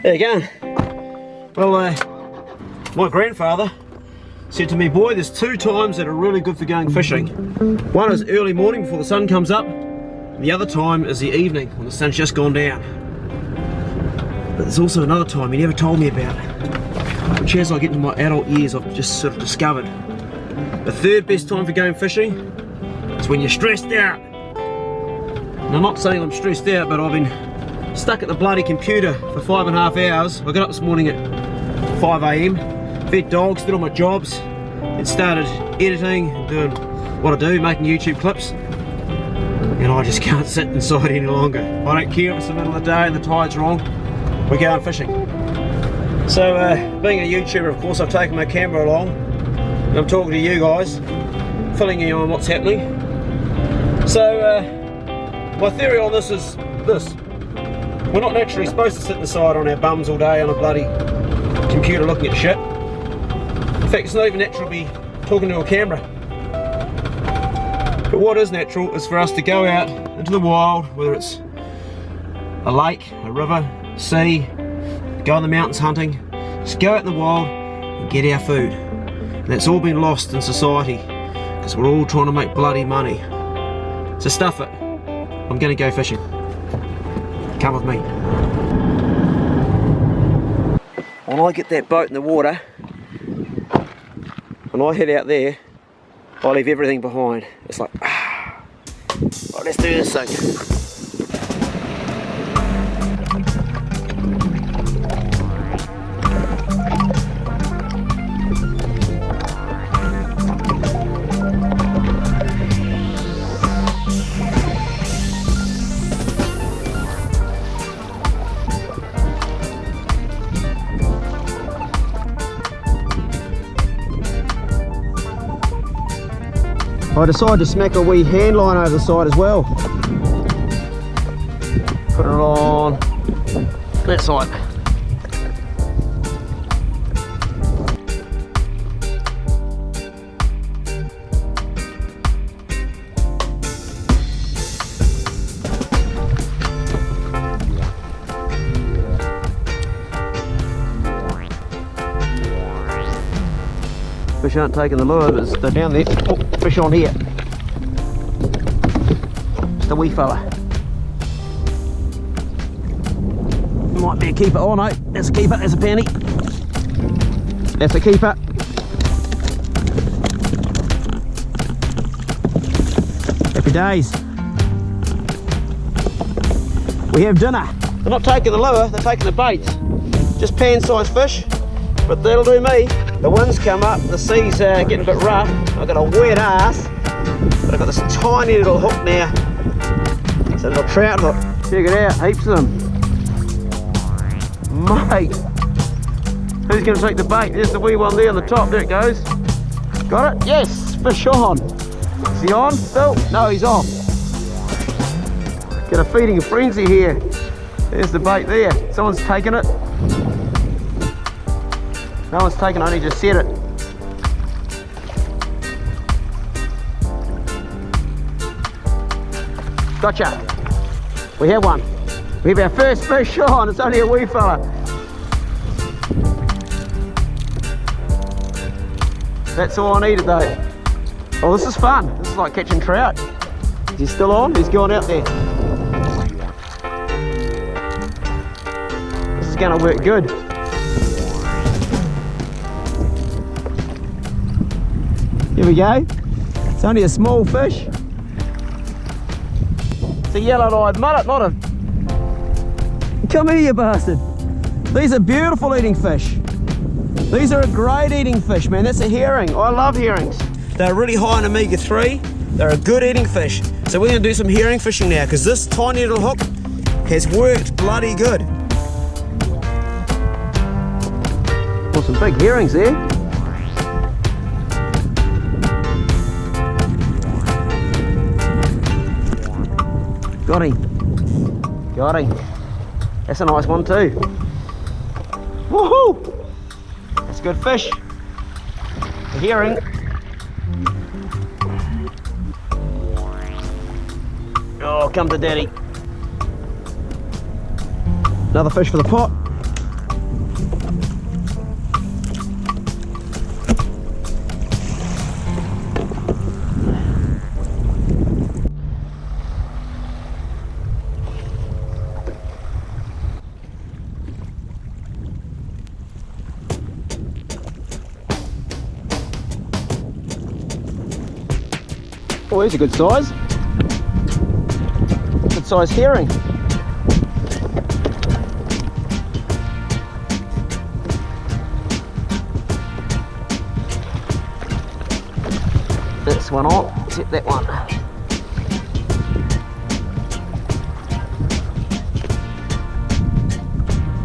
There you go. Well, my grandfather said to me, boy, there's two times that are really good for going fishing. One is early morning before the sun comes up, and the other time is the evening when the sun's just gone down. But there's also another time he never told me about, which as I get into my adult years I've just sort of discovered. The third best time for going fishing is when you're stressed out. And I'm not saying I'm stressed out, but I've been stuck at the bloody computer for 5.5 hours. I got up this morning at 5 AM, fed dogs, did all my jobs, and started editing and doing what I do, making YouTube clips. And I just can't sit inside any longer. I don't care if it's the middle of the day and the tide's wrong, we're going fishing. So being a YouTuber, of course, I've taken my camera along and I'm talking to you guys, filling you on what's happening. So my theory on this is this: we're not naturally supposed to sit inside on our bums all day on a bloody computer looking at shit. In fact, it's not even natural to be talking to a camera. But what is natural is for us to go out into the wild, whether it's a lake, a river, sea, go in the mountains hunting, just go out in the wild and get our food. And that's all been lost in society because we're all trying to make bloody money. So stuff it. I'm going to go fishing. Come with me. When I get that boat in the water, when I head out there, I leave everything behind. It's like, right, let's do this thing. I decided to smack a wee hand line over the side as well. Put it on that side. Fish aren't taking the lure, but they're down there. Oh, fish on here. Just a wee fella. Might be a keeper. Oh no, that's a keeper, that's a penny. That's a keeper. Happy days. We have dinner. They're not taking the lure, they're taking the bait. Just pan-sized fish, but that'll do me. The wind's come up, the sea's getting a bit rough. I've got a wet ass, but I've got this tiny little hook now. It's a little trout hook. Check it out, heaps of them. Mate, who's going to take the bait? There's the wee one there on the top, there it goes. Got it? Yes, fish on. Is he on, Phil? No, he's off. Got a feeding frenzy here. There's the bait there. Someone's taking it. No one's taken it, I only just set it. Gotcha. We have one. We have our first fish on. It's only a wee fella. That's all I needed though. Oh, this is fun. This is like catching trout. Is he still on? He's gone out there. This is going to work good. Here we go. It's only a small fish. It's a yellow-eyed mullet, not a... Come here, you bastard. These are beautiful eating fish. These are a great eating fish, man. That's a herring. I love herrings. They're really high in omega-3. They're a good eating fish. So we're going to do some herring fishing now, because this tiny little hook has worked bloody good. Oh, some big herrings there. Got him. Got him. That's a nice one too. Woohoo! That's good fish. A herring. Oh, come to daddy. Another fish for the pot. Oh, he's a good size. Good size herring. This one on, set that one.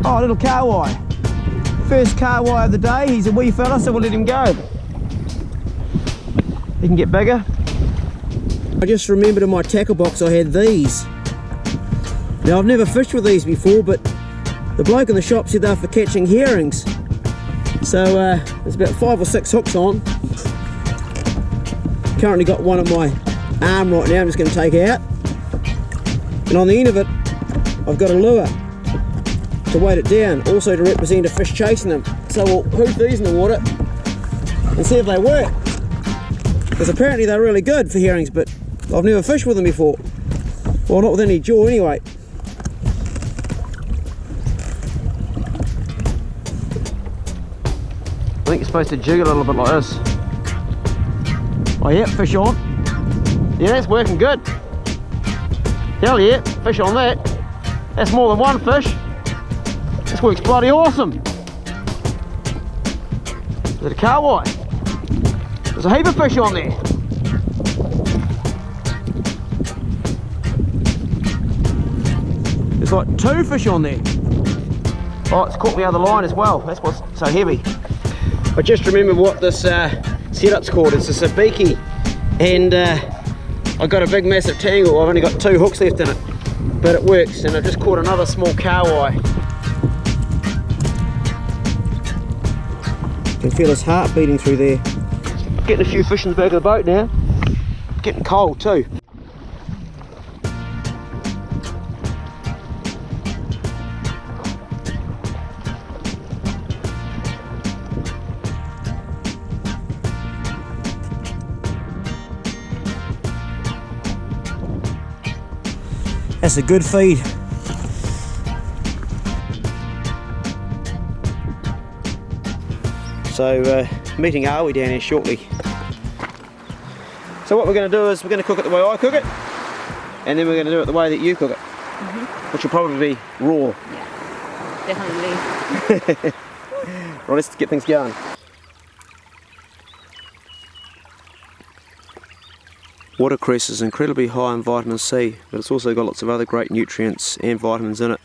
Oh, little kahawai. First kahawai of the day. He's a wee fella, so we'll let him go. He can get bigger. I just remembered in my tackle box I had these. Now I've never fished with these before, but the bloke in the shop said they're for catching herrings. So there's about 5 or 6 hooks on. Currently got one on my arm right now, I'm just going to take out. And on the end of it, I've got a lure to weight it down, also to represent a fish chasing them. So we'll hook these in the water and see if they work. Because apparently they're really good for herrings, but I've never fished with them before. Well, not with any jaw anyway. I think you're supposed to jig it a little bit like this. Oh yeah, fish on. Yeah, that's working good. Hell yeah, fish on that. That's more than one fish. This works bloody awesome. Is it a kahawai? There's a heap of fish on there. There's like 2 fish on there. Oh, it's caught me out of the line as well. That's what's so heavy. I just remembered what this setup's called. It's a sabiki, and I got a big massive tangle. I've only got 2 hooks left in it, but it works, and I've just caught another small kahawai. You can feel his heart beating through there. Getting a few fish in the back of the boat now. Getting cold too. That's a good feed. So meeting Awi down here shortly. So what we're going to do is we're going to cook it the way I cook it, and then we're going to do it the way that you cook it, which will probably be raw. Yeah, definitely. Right, let's get things going. Watercress is incredibly high in vitamin C, but it's also got lots of other great nutrients and vitamins in it.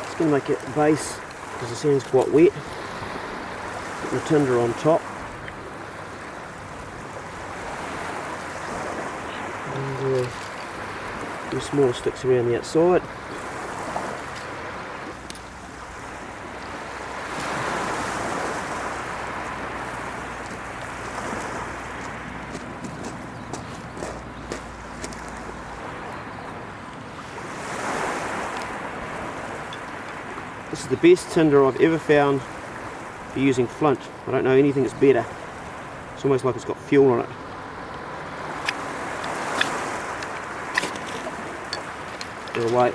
Just going to make it base because the sand's quite wet. Put the tinder on top. And a few small sticks around the outside. This is the best tinder I've ever found for using flint. I don't know anything that's better. It's almost like it's got fuel on it. It'll wait.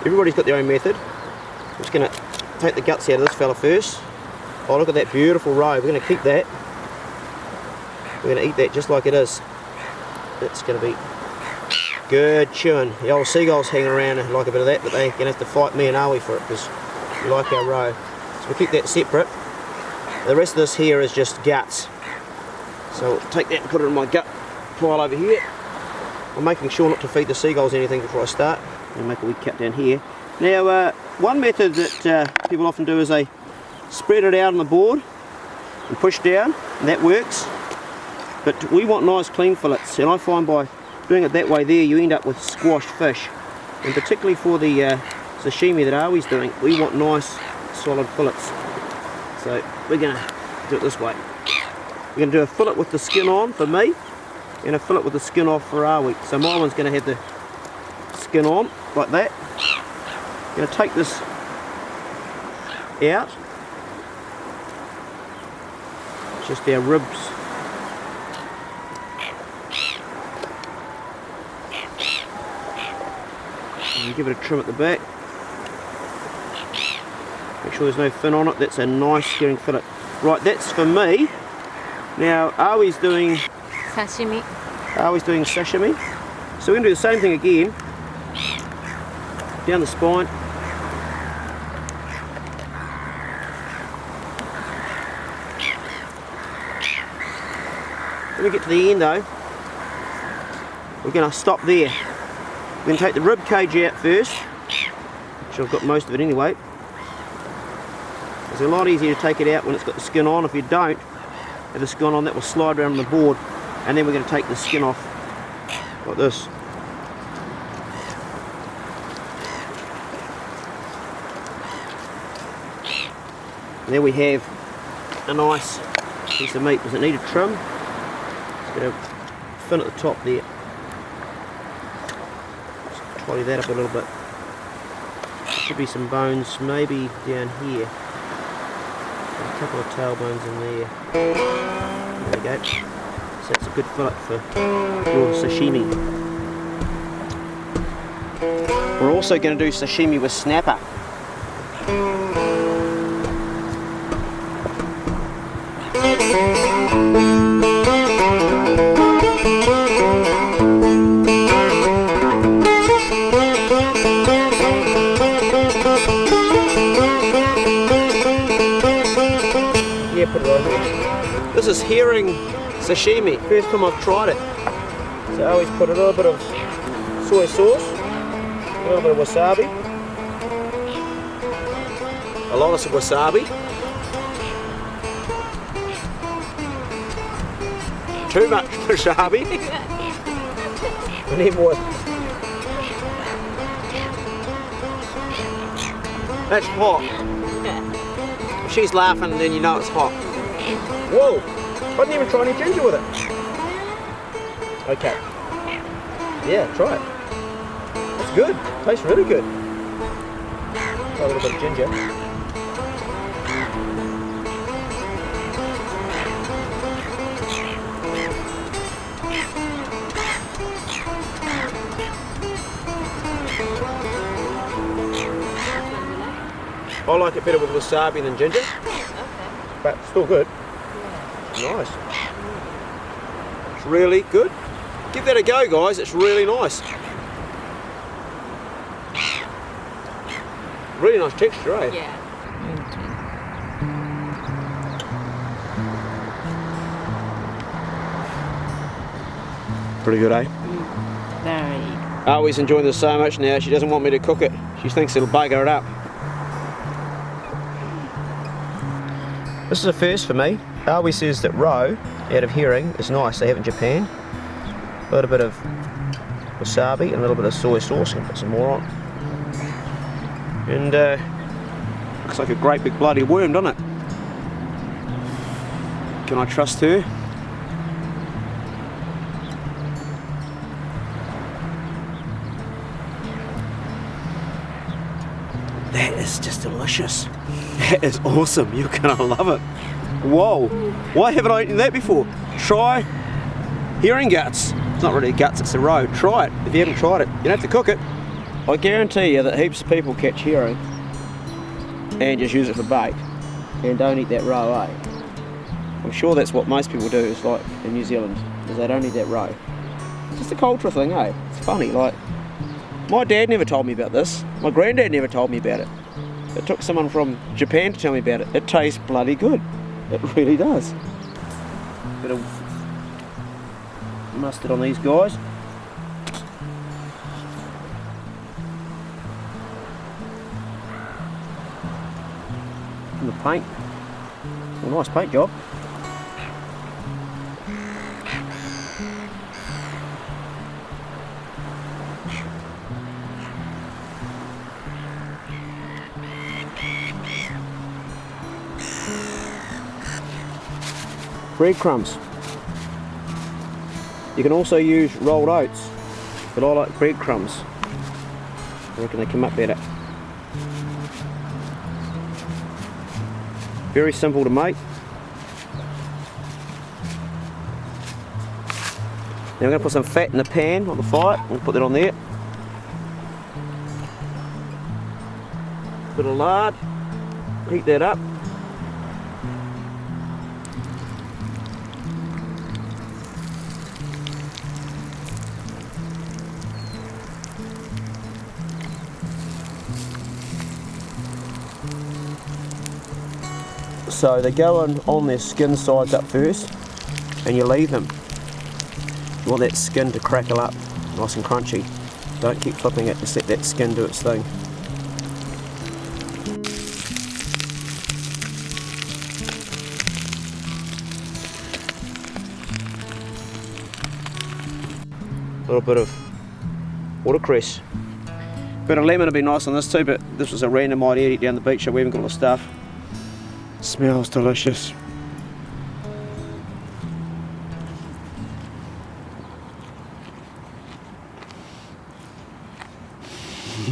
Everybody's got their own method. I'm just going to take the guts out of this fella first. Oh, look at that beautiful roe. We're going to keep that. We're going to eat that just like it is. It's going to be good chewing. The old seagulls hanging around and like a bit of that, but they're going to have to fight me and Awi for it because we like our roe. So we'll keep that separate. The rest of this here is just guts. So I'll take that and put it in my gut pile over here. I'm making sure not to feed the seagulls anything before I start. And make a wee cut down here. Now, one method that people often do is they spread it out on the board and push down, and that works. But we want nice clean fillets, and I find by doing it that way there, you end up with squashed fish. And particularly for the sashimi that Awi's doing, we want nice solid fillets. So we're going to do it this way. We're going to do a fillet with the skin on for me, and a fillet with the skin off for Awi. So my one's going to have the skin on, like that. I'm going to take this out. Just our ribs. And give it a trim at the back. Make sure there's no fin on it. That's a nice searing fillet. Right, that's for me. Now, Awi's doing Sashimi. Awi's doing sashimi. So we're going to do the same thing again. Down the spine. When we get to the end though, we're going to stop there. We're going to take the rib cage out first, which I've got most of it anyway. It's a lot easier to take it out when it's got the skin on. If you don't have the skin on, that will slide around on the board, and then we're going to take the skin off like this. And there we have a nice piece of meat. Does it need a trim? It's got a fin at the top there. Just tidy that up a little bit. There should be some bones maybe down here. A couple of tailbones in there. There we go. So that's a good fillet for your sashimi. We're also going to do sashimi with snapper. Yeah, put it right here. This is herring sashimi. First time I've tried it. So I always put a little bit of soy sauce, a little bit of wasabi, a lot of wasabi, too much wasabi, I need more. That's hot. If she's laughing, then you know it's hot. Whoa! I didn't even try any ginger with it. Okay. Yeah, try it. It's good. Tastes really good. Try a little bit of ginger. I like it better with wasabi than ginger, but still good. Nice. It's really good. Give that a go, guys. It's really nice. Really nice texture, eh? Yeah. Pretty good, eh? Very. Awi's enjoying this so much now, she doesn't want me to cook it. She thinks it'll bugger it up. This is a first for me. Awi says that roe out of herring is nice. They have it in Japan. A little bit of wasabi and a little bit of soy sauce. Can put some more on. And looks like a great big bloody worm, doesn't it? Can I trust her? That is just delicious. That is awesome. You're gonna love it. Whoa! Why haven't I eaten that before? Try herring guts. It's not really guts, it's a roe. Try it if you haven't tried it. You don't have to cook it. I guarantee you that heaps of people catch herring and just use it for bait and don't eat that roe, eh? I'm sure that's what most people do, is like in New Zealand, is they don't eat that roe. It's just a cultural thing, eh? It's funny, like, my dad never told me about this. My granddad never told me about it. It took someone from Japan to tell me about it. It tastes bloody good. It really does. Bit of mustard on these guys. paint. A nice paint job. Breadcrumbs. You can also use rolled oats, but I like breadcrumbs. I reckon they come up better. Very simple to make. Now I'm going to put some fat in the pan on the fire. We'll put that on there. Bit of lard. Heat that up. So they go on their skin sides up first, and you leave them. You want that skin to crackle up, nice and crunchy. Don't keep flipping it, just let that skin do its thing. A little bit of watercress. Bit of lemon would be nice on this too, but this was a random idea to eat down the beach, so we haven't got all the stuff. Smells delicious.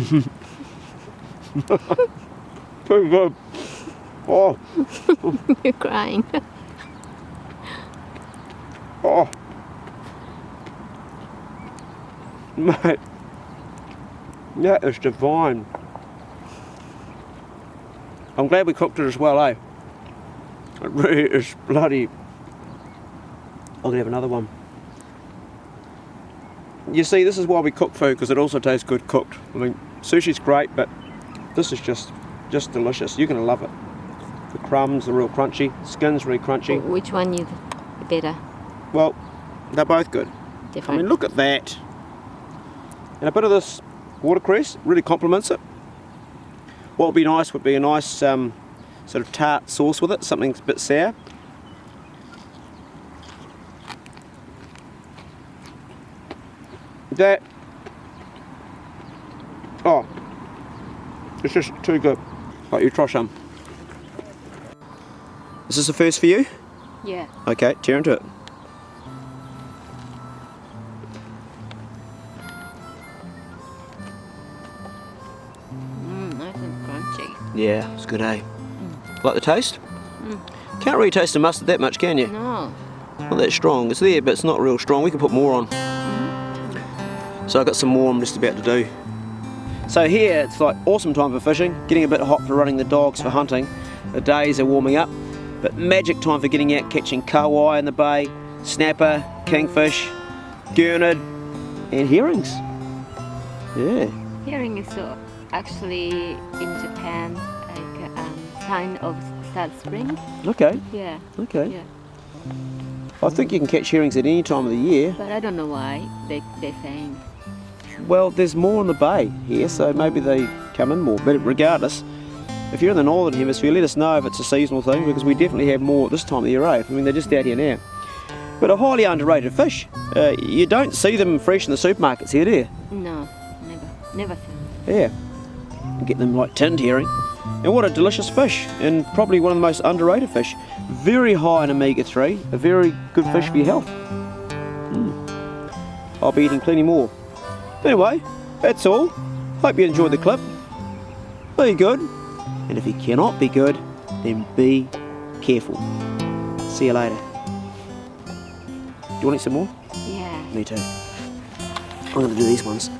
Too good. Oh. You're crying. Oh. Mate. That is divine. I'm glad we cooked it as well, eh? It really is bloody... I'm going to have another one. You see, this is why we cook food, because it also tastes good cooked. I mean, sushi's great, but this is just delicious. You're going to love it. The crumbs are real crunchy, skin's really crunchy. Which one is better? Well, they're both good. Different. I mean, look at that. And a bit of this watercress really complements it. What would be nice would be a nice sort of tart sauce with it, something a bit sour. That, oh, it's just too good. Right, you try some. Is this the first for you? Yeah. Okay, tear into it. Nice and crunchy. Yeah, it's good, eh? Like the taste? Can't really taste the mustard that much, can you? No. Not that strong. It's there, but it's not real strong. We can put more on. So I've got some more I'm just about to do. So here, it's like awesome time for fishing. Getting a bit hot for running the dogs for hunting. The days are warming up. But magic time for getting out, catching kawai in the bay, snapper, kingfish, gurnard, and herrings. Yeah. Herring is actually in Japan like a sign of start spring. Okay. Yeah. Okay. Yeah. I think you can catch herrings at any time of the year. But I don't know why they're saying. Well, there's more in the bay here, so maybe they come in more. But regardless, if you're in the northern hemisphere, let us know if it's a seasonal thing, because we definitely have more at this time of the year, eh? I mean, they're just out here now. But a highly underrated fish. You don't see them fresh in the supermarkets here, do you? No, never seen. Yeah. You get them like tinned herring. And what a delicious fish, and probably one of the most underrated fish. Very high in omega-3, a very good fish for your health. I'll be eating plenty more. Anyway, that's all. Hope you enjoyed the clip. Be good. And if you cannot be good, then be careful. See you later. Do you want to eat some more? Yeah. Me too. I'm going to do these ones.